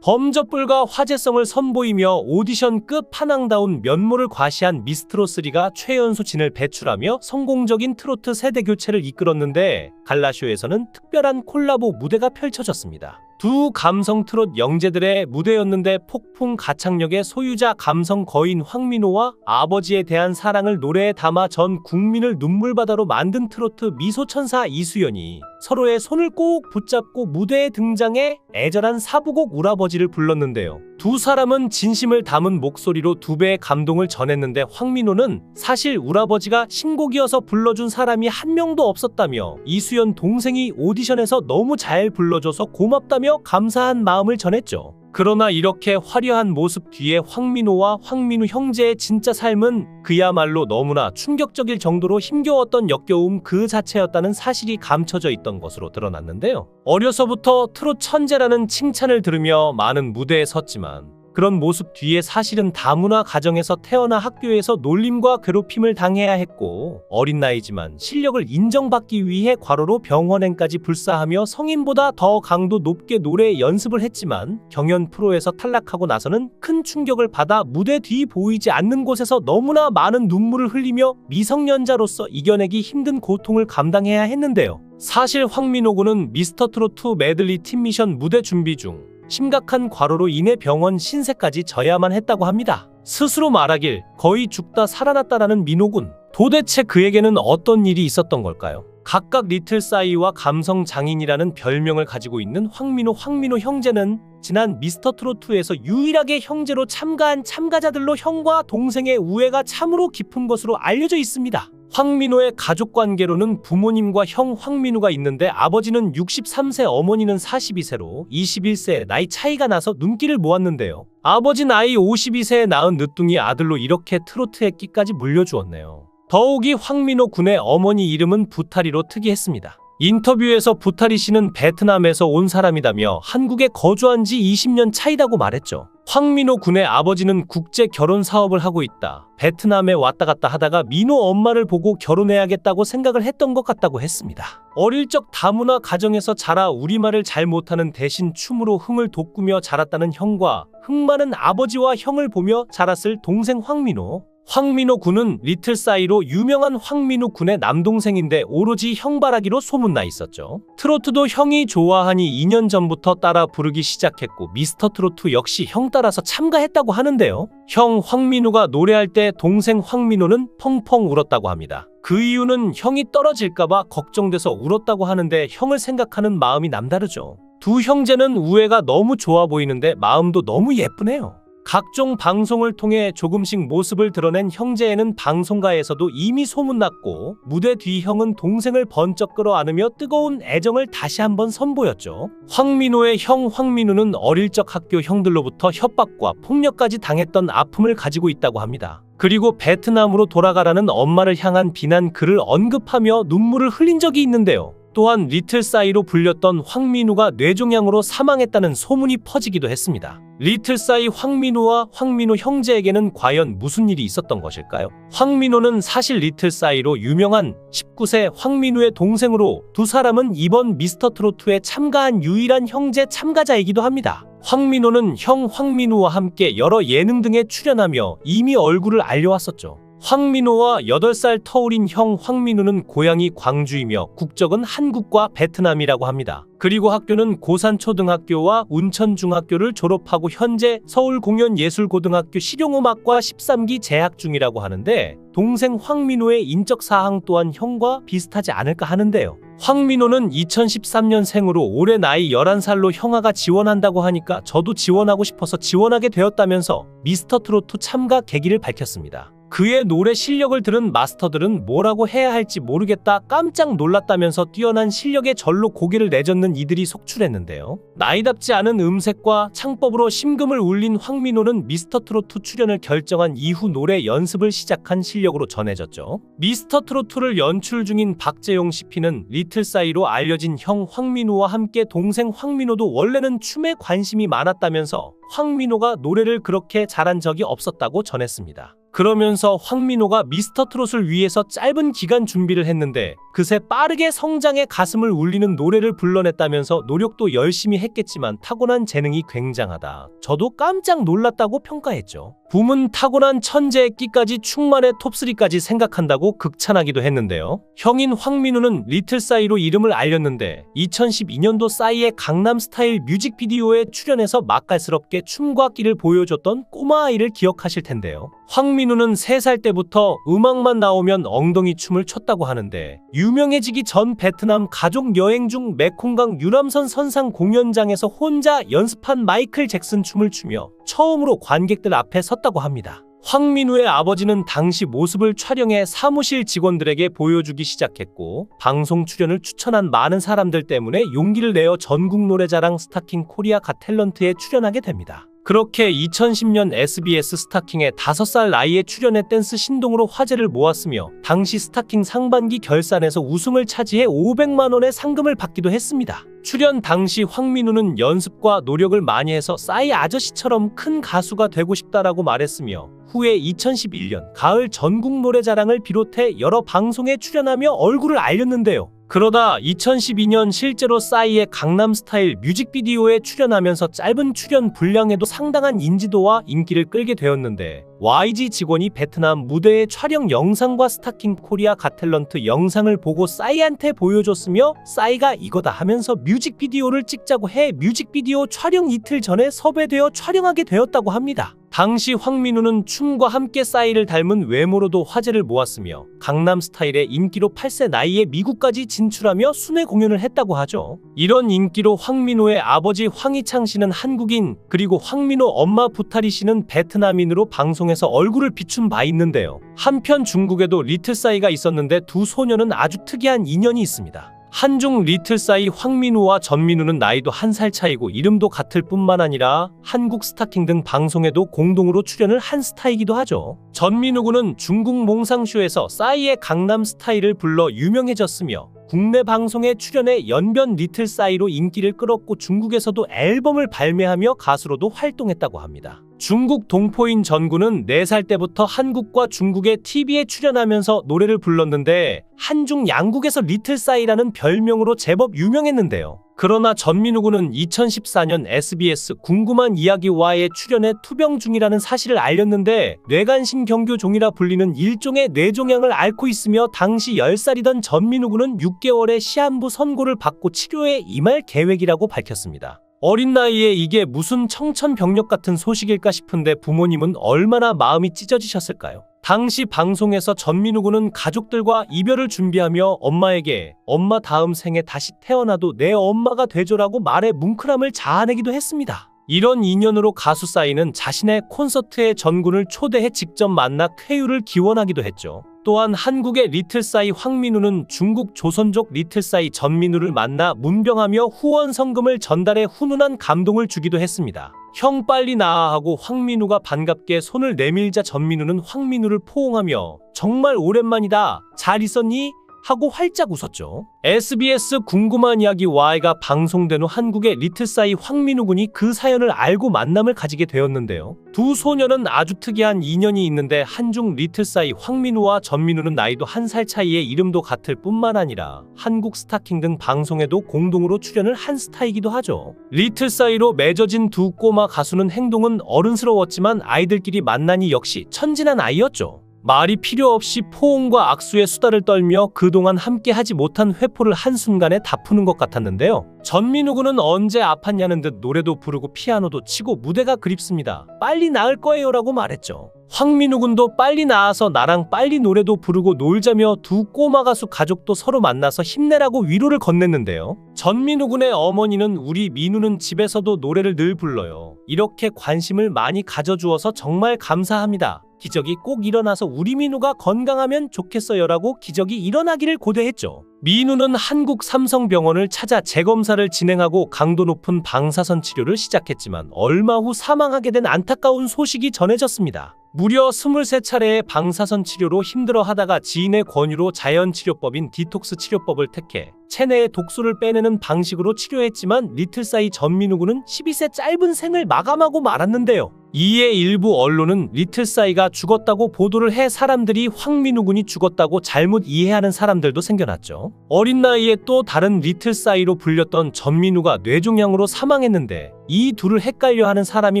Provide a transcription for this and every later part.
범접불과 화제성을 선보이며 오디션 끝판왕다운 면모를 과시한 미스트롯3가 최연소 진을 배출하며 성공적인 트로트 세대 교체를 이끌었는데 갈라쇼에서는 특별한 콜라보 무대가 펼쳐졌습니다. 두 감성 트롯 영재들의 무대였는데 폭풍 가창력의 소유자 감성 거인 황민호와 아버지에 대한 사랑을 노래에 담아 전 국민을 눈물바다로 만든 트로트 미소천사 이수연이 서로의 손을 꼭 붙잡고 무대에 등장해 애절한 사부곡 울아버지를 불렀는데요. 두 사람은 진심을 담은 목소리로 두 배의 감동을 전했는데 황민호는 사실 울아버지가 신곡이어서 불러준 사람이 한 명도 없었다며 이수연 동생이 오디션에서 너무 잘 불러줘서 고맙다며 감사한 마음을 전했죠. 그러나 이렇게 화려한 모습 뒤에 황민호와 황민우 형제의 진짜 삶은 그야말로 너무나 충격적일 정도로 힘겨웠던 역겨움 그 자체였다는 사실이 감춰져 있던 것으로 드러났는데요. 어려서부터 트롯 천재라는 칭찬을 들으며 많은 무대에 섰지만 그런 모습 뒤에 사실은 다문화 가정에서 태어나 학교에서 놀림과 괴롭힘을 당해야 했고 어린 나이지만 실력을 인정받기 위해 과로로 병원행까지 불사하며 성인보다 더 강도 높게 노래 연습을 했지만 경연 프로에서 탈락하고 나서는 큰 충격을 받아 무대 뒤 보이지 않는 곳에서 너무나 많은 눈물을 흘리며 미성년자로서 이겨내기 힘든 고통을 감당해야 했는데요. 사실 황민호 군은 미스터트롯2 메들리 팀미션 무대 준비 중 심각한 과로로 인해 병원 신세까지 져야만 했다고 합니다. 스스로 말하길 거의 죽다 살아났다라는 민호군. 도대체 그에게는 어떤 일이 있었던 걸까요? 각각 리틀싸이와 감성 장인이라는 별명을 가지고 있는 황민호 형제는 지난 미스터트롯2에서 유일하게 형제로 참가한 참가자들로 형과 동생의 우애가 참으로 깊은 것으로 알려져 있습니다. 황민호의 가족관계로는 부모님과 형 황민우가 있는데 아버지는 63세, 어머니는 42세로 21세 나이 차이가 나서 눈길을 모았는데요. 아버지 나이 52세에 낳은 늦둥이 아들로 이렇게 트로트의 끼까지 물려주었네요. 더욱이 황민호 군의 어머니 이름은 부타리로 특이했습니다. 인터뷰에서 부타리 씨는 베트남에서 온 사람이다며 한국에 거주한 지 20년 차이라고 말했죠. 황민호 군의 아버지는 국제 결혼 사업을 하고 있다. 베트남에 왔다 갔다 하다가 민호 엄마를 보고 결혼해야겠다고 생각을 했던 것 같다고 했습니다. 어릴 적 다문화 가정에서 자라 우리말을 잘 못하는 대신 춤으로 흥을 돋구며 자랐다는 형과 흥 많은 아버지와 형을 보며 자랐을 동생 황민호. 황민호 군은 리틀싸이로 유명한 황민우 군의 남동생인데 오로지 형바라기로 소문나 있었죠. 트로트도 형이 좋아하니 2년 전부터 따라 부르기 시작했고 미스터트롯2 역시 형 따라서 참가했다고 하는데요. 형 황민우가 노래할 때 동생 황민호는 펑펑 울었다고 합니다. 그 이유는 형이 떨어질까봐 걱정돼서 울었다고 하는데 형을 생각하는 마음이 남다르죠. 두 형제는 우애가 너무 좋아 보이는데 마음도 너무 예쁘네요. 각종 방송을 통해 조금씩 모습을 드러낸 형제애는 방송가에서도 이미 소문났고 무대 뒤 형은 동생을 번쩍 끌어안으며 뜨거운 애정을 다시 한번 선보였죠. 황민호의 형 황민우는 어릴 적 학교 형들로부터 협박과 폭력까지 당했던 아픔을 가지고 있다고 합니다. 그리고 베트남으로 돌아가라는 엄마를 향한 비난 글을 언급하며 눈물을 흘린 적이 있는데요. 또한 리틀싸이로 불렸던 황민우가 뇌종양으로 사망했다는 소문이 퍼지기도 했습니다. 리틀싸이 황민우와 황민우 형제에게는 과연 무슨 일이 있었던 것일까요? 황민우는 사실 리틀싸이로 유명한 19세 황민우의 동생으로 두 사람은 이번 미스터트롯2에 참가한 유일한 형제 참가자이기도 합니다. 황민우는 형 황민우와 함께 여러 예능 등에 출연하며 이미 얼굴을 알려왔었죠. 황민호와 8살 터울인 형 황민우는 고향이 광주이며 국적은 한국과 베트남이라고 합니다. 그리고 학교는 고산초등학교와 운천중학교를 졸업하고 현재 서울공연예술고등학교 실용음악과 13기 재학 중이라고 하는데 동생 황민호의 인적사항 또한 형과 비슷하지 않을까 하는데요. 황민호는 2013년생으로 올해 나이 11살로 형아가 지원한다고 하니까 저도 지원하고 싶어서 지원하게 되었다면서 미스터트롯2 참가 계기를 밝혔습니다. 그의 노래 실력을 들은 마스터들은 뭐라고 해야 할지 모르겠다 깜짝 놀랐다면서 뛰어난 실력에 절로 고개를 내젓는 이들이 속출했는데요. 나이답지 않은 음색과 창법으로 심금을 울린 황민호는 미스터트롯2 출연을 결정한 이후 노래 연습을 시작한 실력으로 전해졌죠. 미스터트롯2를 연출 중인 박재용 CP는 리틀싸이로 알려진 형 황민호와 함께 동생 황민호도 원래는 춤에 관심이 많았다면서 황민호가 노래를 그렇게 잘한 적이 없었다고 전했습니다. 그러면서 황민호가 미스터 트롯을 위해서 짧은 기간 준비를 했는데 그새 빠르게 성장해 가슴을 울리는 노래를 불러냈다면서 노력도 열심히 했겠지만 타고난 재능이 굉장하다. 저도 깜짝 놀랐다고 평가했죠. 붐은 타고난 천재의 끼까지 충만해 톱3까지 생각한다고 극찬하기도 했는데요. 형인 황민호는 리틀싸이로 이름을 알렸는데 2012년도 싸이의 강남스타일 뮤직비디오에 출연해서 맛깔스럽게 춤과 끼를 보여줬던 꼬마 아이를 기억하실 텐데요. 황민호는 3살 때부터 음악만 나오면 엉덩이 춤을 췄다고 하는데 유명해지기 전 베트남 가족 여행 중 메콩강 유람선 선상 공연장에서 혼자 연습한 마이클 잭슨 춤을 추며 처음으로 관객들 앞에 섰다고 합니다. 황민호의 아버지는 당시 모습을 촬영해 사무실 직원들에게 보여주기 시작했고 방송 출연을 추천한 많은 사람들 때문에 용기를 내어 전국 노래자랑 스타킹 코리아 갓 탤런트에 출연하게 됩니다. 그렇게 2010년 SBS 스타킹에 5살 나이에 출연해 댄스 신동으로 화제를 모았으며 당시 스타킹 상반기 결산에서 우승을 차지해 500만 원의 상금을 받기도 했습니다. 출연 당시 황민호는 연습과 노력을 많이 해서 싸이 아저씨처럼 큰 가수가 되고 싶다라고 말했으며 후에 2011년 가을 전국 노래자랑을 비롯해 여러 방송에 출연하며 얼굴을 알렸는데요. 그러다 2012년 실제로 싸이의 강남스타일 뮤직비디오에 출연하면서 짧은 출연 분량에도 상당한 인지도와 인기를 끌게 되었는데 YG 직원이 베트남 무대의 촬영 영상과 스타킹 코리아 갓 탤런트 영상을 보고 싸이한테 보여줬으며 싸이가 이거다 하면서 뮤직비디오를 찍자고 해 뮤직비디오 촬영 이틀 전에 섭외되어 촬영하게 되었다고 합니다. 당시 황민호는 춤과 함께 싸이를 닮은 외모로도 화제를 모았으며 강남스타일의 인기로 8세 나이에 미국까지 진출하며 순회 공연을 했다고 하죠. 이런 인기로 황민호의 아버지 황희창 씨는 한국인, 그리고 황민호 엄마 부타리 씨는 베트남인으로 방송에서 얼굴을 비춘 바 있는데요. 한편 중국에도 리틀싸이가 있었는데 두 소녀는 아주 특이한 인연이 있습니다. 한중 리틀싸이 황민호와 전민호는 나이도 1살 차이고 이름도 같을 뿐만 아니라 한국 스타킹 등 방송에도 공동으로 출연을 한 스타이기도 하죠. 전민호 군은 중국 몽상쇼에서 싸이의 강남 스타일을 불러 유명해졌으며 국내 방송에 출연해 연변 리틀싸이로 인기를 끌었고 중국에서도 앨범을 발매하며 가수로도 활동했다고 합니다. 중국 동포인 전군은 4살 때부터 한국과 중국의 TV에 출연하면서 노래를 불렀는데 한중 양국에서 리틀싸이라는 별명으로 제법 유명했는데요. 그러나 전민호 군은 2014년 SBS 궁금한 이야기와에 출연해 투병 중이라는 사실을 알렸는데 뇌간신 경교종이라 불리는 일종의 뇌종양을 앓고 있으며 당시 10살이던 전민호 군은 6개월의 시한부 선고를 받고 치료에 임할 계획이라고 밝혔습니다. 어린 나이에 이게 무슨 청천벽력 같은 소식일까 싶은데 부모님은 얼마나 마음이 찢어지셨을까요? 당시 방송에서 전민호 군은 가족들과 이별을 준비하며 엄마에게 엄마 다음 생에 다시 태어나도 내 엄마가 되줘라고 말해 뭉클함을 자아내기도 했습니다. 이런 인연으로 가수 싸이는 자신의 콘서트에 전군을 초대해 직접 만나 쾌유를 기원하기도 했죠. 또한 한국의 리틀싸이 황민호는 중국 조선족 리틀싸이 전민호를 만나 문병하며 후원 성금을 전달해 훈훈한 감동을 주기도 했습니다. 형 빨리 나아 하고 황민호가 반갑게 손을 내밀자 전민호는 황민호를 포옹하며 정말 오랜만이다. 잘 있었니? 하고 활짝 웃었죠. SBS 궁금한 이야기 Y가 방송된 후 한국의 리틀싸이 황민호 군이 그 사연을 알고 만남을 가지게 되었는데요. 두 소녀는 아주 특이한 인연이 있는데 한중 리틀싸이 황민호와 전민호는 나이도 1살 차이에 이름도 같을 뿐만 아니라 한국 스타킹 등 방송에도 공동으로 출연을 한 스타이기도 하죠. 리틀싸이로 맺어진 두 꼬마 가수는 행동은 어른스러웠지만 아이들끼리 만나니 역시 천진한 아이였죠. 말이 필요 없이 포옹과 악수의 수다를 떨며 그동안 함께 하지 못한 회포를 한순간에 다 푸는 것 같았는데요. 전민호 군은 언제 아팠냐는 듯 노래도 부르고 피아노도 치고 무대가 그립습니다. 빨리 나을 거예요 라고 말했죠. 황민호 군도 빨리 나아서 나랑 빨리 노래도 부르고 놀자며 두 꼬마 가수 가족도 서로 만나서 힘내라고 위로를 건넸는데요. 전민호 군의 어머니는 우리 민우는 집에서도 노래를 늘 불러요. 이렇게 관심을 많이 가져주어서 정말 감사합니다. 기적이 꼭 일어나서 우리 민우가 건강하면 좋겠어요 라고 기적이 일어나기를 고대했죠. 민우는 한국 삼성병원을 찾아 재검사를 진행하고 강도 높은 방사선 치료를 시작했지만 얼마 후 사망하게 된 안타까운 소식이 전해졌습니다. 무려 23차례의 방사선 치료로 힘들어하다가 지인의 권유로 자연치료법인 디톡스 치료법을 택해 체내의 독소를 빼내는 방식으로 치료했지만 리틀싸이 전민호 군은 12세 짧은 생을 마감하고 말았는데요. 이에 일부 언론은 리틀싸이가 죽었다고 보도를 해 사람들이 황민우 군이 죽었다고 잘못 이해하는 사람들도 생겨났죠. 어린 나이에 또 다른 리틀싸이로 불렸던 전민우가 뇌종양으로 사망했는데 이 둘을 헷갈려하는 사람이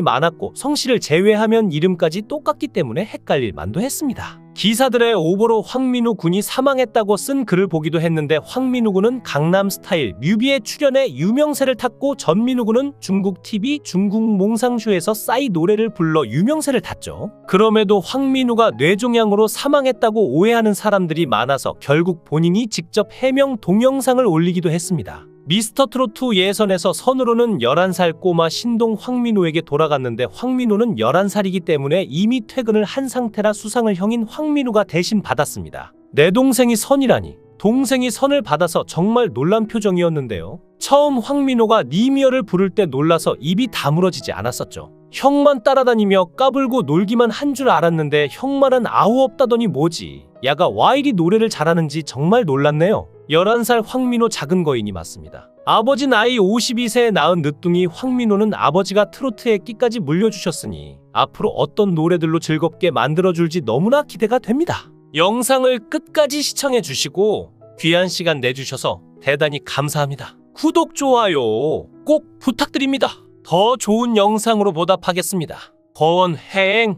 많았고 성씨를 제외하면 이름까지 똑같기 때문에 헷갈릴 만도 했습니다. 기사들의 오보로 황민우 군이 사망했다고 쓴 글을 보기도 했는데 황민우 군은 강남스타일 뮤비에 출연해 유명세를 탔고 전민우 군은 중국 TV 중국 몽상쇼에서 싸이 노래를 불러 유명세를 탔죠. 그럼에도 황민우가 뇌종양으로 사망했다고 오해하는 사람들이 많아서 결국 본인이 직접 해명 동영상을 올리기도 했습니다. 미스터트롯2 예선에서 선으로는 11살 꼬마 신동 황민우에게 돌아갔는데 황민우는 11살이기 때문에 이미 퇴근을 한 상태라 수상을 형인 황민우가 대신 받았습니다. 내 동생이 선이라니. 동생이 선을 받아서 정말 놀란 표정이었는데요. 처음 황민우가 니미어를 부를 때 놀라서 입이 다물어지지 않았었죠. 형만 따라다니며 까불고 놀기만 한 줄 알았는데 형 말은 아우 없다더니 뭐지. 야가 와 이리 노래를 잘하는지 정말 놀랐네요. 11살 황민우 작은 거인이 맞습니다. 아버지 나이 52세에 낳은 늦둥이 황민우는 아버지가 트로트의 끼까지 물려주셨으니 앞으로 어떤 노래들로 즐겁게 만들어줄지 너무나 기대가 됩니다. 영상을 끝까지 시청해주시고 귀한 시간 내주셔서 대단히 감사합니다. 구독, 좋아요 꼭 부탁드립니다. 더 좋은 영상으로 보답하겠습니다. 거원행